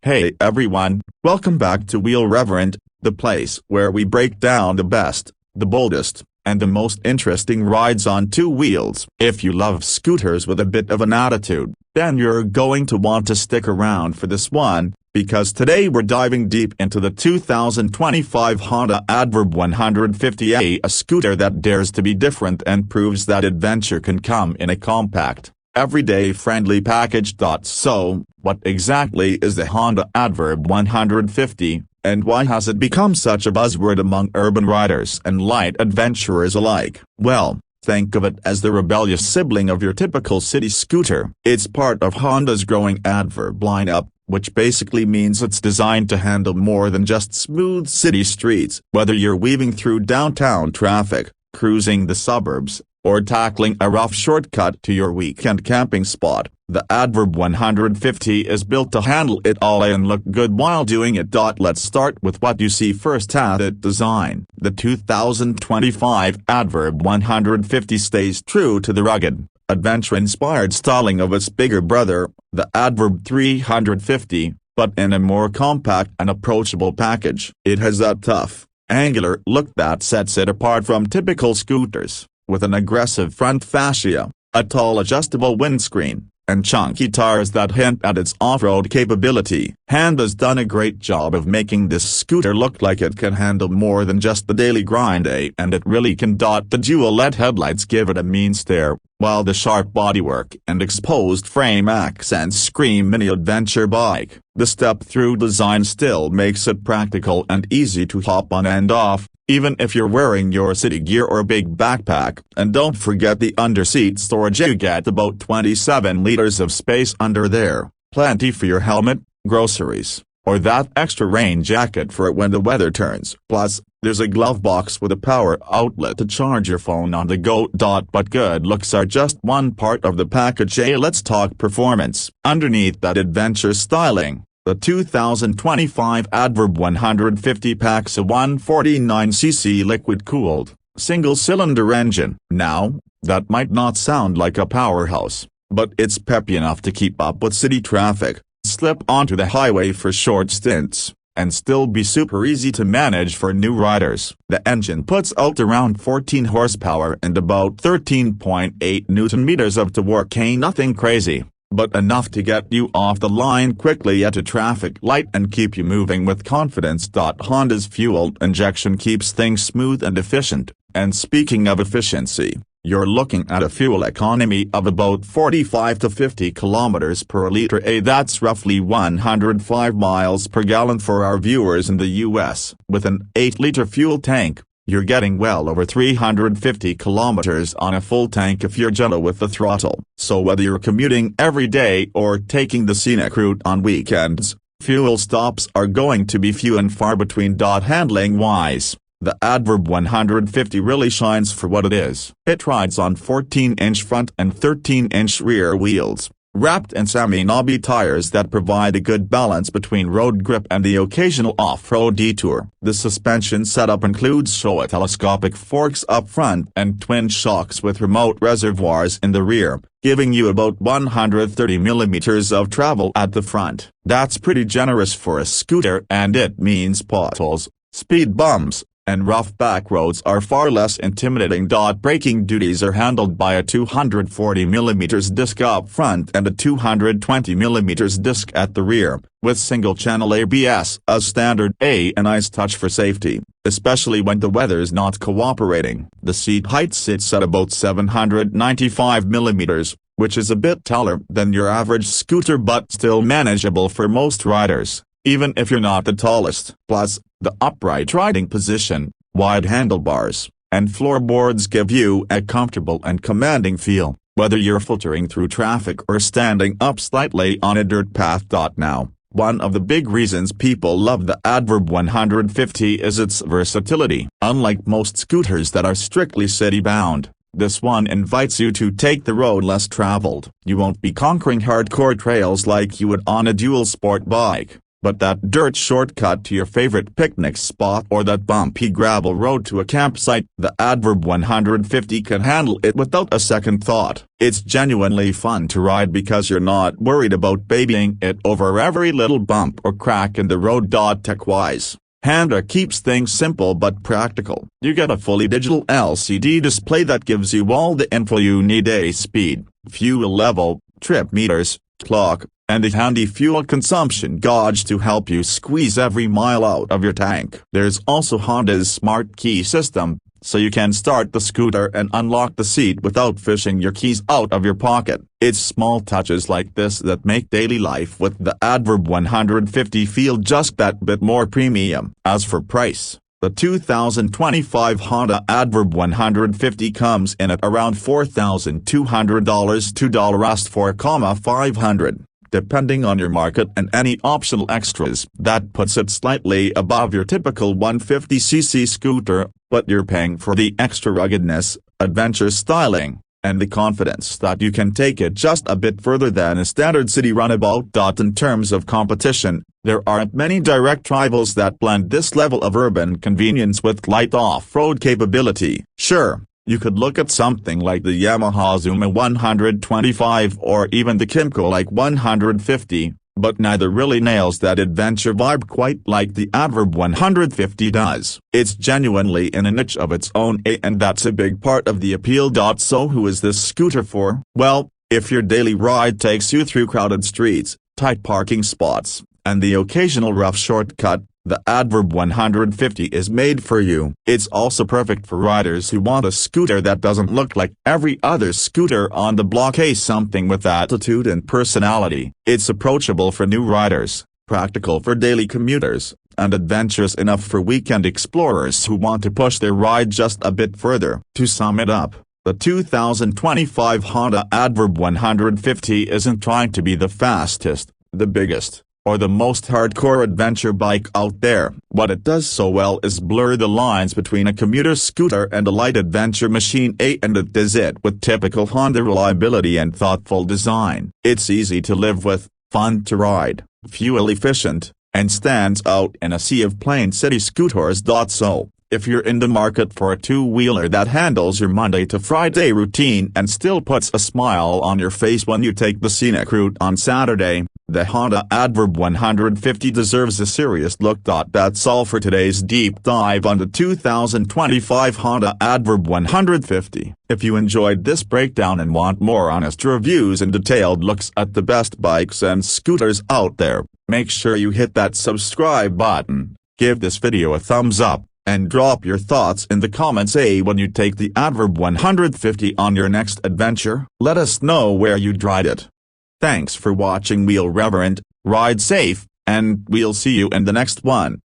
Hey everyone, welcome back to Wheel Reverend, the place where we break down the best, the boldest, and the most interesting rides on two wheels. If you love scooters with a bit of an attitude, then you're going to want to stick around for this one, because today we're diving deep into the 2025 Honda ADV 150A, a scooter that dares to be different and proves that adventure can come in a compact, everyday friendly package. So, what exactly is the Honda ADV 150, and why has it become such a buzzword among urban riders and light adventurers alike? Well, think of it as the rebellious sibling of your typical city scooter. It's part of Honda's growing ADV lineup, which basically means it's designed to handle more than just smooth city streets. Whether you're weaving through downtown traffic, cruising the suburbs, or tackling a rough shortcut to your weekend camping spot, the ADV 150 is built to handle it all and look good while doing it. Let's start with what you see first at its design. The 2025 ADV 150 stays true to the rugged, adventure-inspired styling of its bigger brother, the ADV 350, but in a more compact and approachable package. It has that tough, angular look that sets it apart from typical scooters, with an aggressive front fascia, a tall adjustable windscreen, and chunky tires that hint at its off-road capability. Honda's done a great job of making this scooter look like it can handle more than just the daily grind, and it really can. The dual LED headlights give it a mean stare, while the sharp bodywork and exposed frame accents scream mini adventure bike. The step-through design still makes it practical and easy to hop on and off, even if you're wearing your city gear or big backpack. And don't forget the underseat storage. You get about 27 liters of space under there, plenty for your helmet, groceries, or that extra rain jacket for when the weather turns. Plus, there's a glove box with a power outlet to charge your phone on the go. But good looks are just one part of the package. Let's talk performance. Underneath that adventure styling, the 2025 ADV 150 packs a 149cc liquid-cooled, single-cylinder engine. Now, that might not sound like a powerhouse, but it's peppy enough to keep up with city traffic, slip onto the highway for short stints, and still be super easy to manage for new riders. The engine puts out around 14 horsepower and about 13.8 Newton-meters of torque. Nothing crazy, but enough to get you off the line quickly at a traffic light and keep you moving with confidence. Honda's fuel injection keeps things smooth and efficient, and speaking of efficiency, you're looking at a fuel economy of about 45 to 50 kilometers per liter. That's roughly 105 miles per gallon for our viewers in the US. With an 8-liter fuel tank, you're getting well over 350 kilometers on a full tank if you're gentle with the throttle. So whether you're commuting every day or taking the scenic route on weekends, fuel stops are going to be few and far between. Handling-wise, the ADV 150 really shines for what it is. It rides on 14-inch front and 13-inch rear wheels, wrapped in semi-knobby tires that provide a good balance between road grip and the occasional off-road detour. The suspension setup includes telescopic forks up front and twin shocks with remote reservoirs in the rear, giving you about 130 millimeters of travel at the front. That's pretty generous for a scooter, and it means potholes, speed bumps, and rough back roads are far less intimidating. Braking duties are handled by a 240mm disc up front and a 220mm disc at the rear, with single-channel ABS as standard. A nice touch for safety, especially when the weather's not cooperating. The seat height sits at about 795mm, which is a bit taller than your average scooter but still manageable for most riders, even if you're not the tallest. Plus, the upright riding position, wide handlebars, and floorboards give you a comfortable and commanding feel, whether you're filtering through traffic or standing up slightly on a dirt path. Now, one of the big reasons people love the ADV 150 is its versatility. Unlike most scooters that are strictly city-bound, this one invites you to take the road less traveled. You won't be conquering hardcore trails like you would on a dual sport bike, but that dirt shortcut to your favorite picnic spot or that bumpy gravel road to a campsite, the Adverb 150 can handle it without a second thought. It's genuinely fun to ride because you're not worried about babying it over every little bump or crack in the road. Tech-wise, Honda keeps things simple but practical. You get a fully digital LCD display that gives you all the info you need: speed, fuel level, trip meters, clock, and a handy fuel consumption gauge to help you squeeze every mile out of your tank. There's also Honda's smart key system, so you can start the scooter and unlock the seat without fishing your keys out of your pocket. It's small touches like this that make daily life with the Adverb 150 feel just that bit more premium. As for price, the 2025 Honda Adverb 150 comes in at around $4,200 to $4,500. Depending on your market and any optional extras. That puts it slightly above your typical 150cc scooter, but you're paying for the extra ruggedness, adventure styling, and the confidence that you can take it just a bit further than a standard city runabout. In terms of competition, there aren't many direct rivals that blend this level of urban convenience with light off-road capability. Sure, you could look at something like the Yamaha Zuma 125 or even the Kymco Like 150, but neither really nails that adventure vibe quite like the Adverb 150 does. It's genuinely in a niche of its own, and that's a big part of the appeal. So who is this scooter for? Well, if your daily ride takes you through crowded streets, tight parking spots, and the occasional rough shortcut, the Adverb 150 is made for you. It's also perfect for riders who want a scooter that doesn't look like every other scooter on the block. Something with attitude and personality. It's approachable for new riders, practical for daily commuters, and adventurous enough for weekend explorers who want to push their ride just a bit further. To sum it up, the 2025 Honda Adverb 150 isn't trying to be the fastest, the biggest, or the most hardcore adventure bike out there. What it does so well is blur the lines between a commuter scooter and a light adventure machine, and it does it with typical Honda reliability and thoughtful design. It's easy to live with, fun to ride, fuel efficient, and stands out in a sea of plain city scooters. So, if you're in the market for a two-wheeler that handles your Monday to Friday routine and still puts a smile on your face when you take the scenic route on Saturday, the Honda Adverb 150 deserves a serious look. That's all for today's deep dive on the 2025 Honda Adverb 150. If you enjoyed this breakdown and want more honest reviews and detailed looks at the best bikes and scooters out there, make sure you hit that subscribe button, give this video a thumbs up, and drop your thoughts in the comments when you take the Adverb 150 on your next adventure. Let us know where you tried it. Thanks for watching Wheel Reverend, ride safe, and we'll see you in the next one.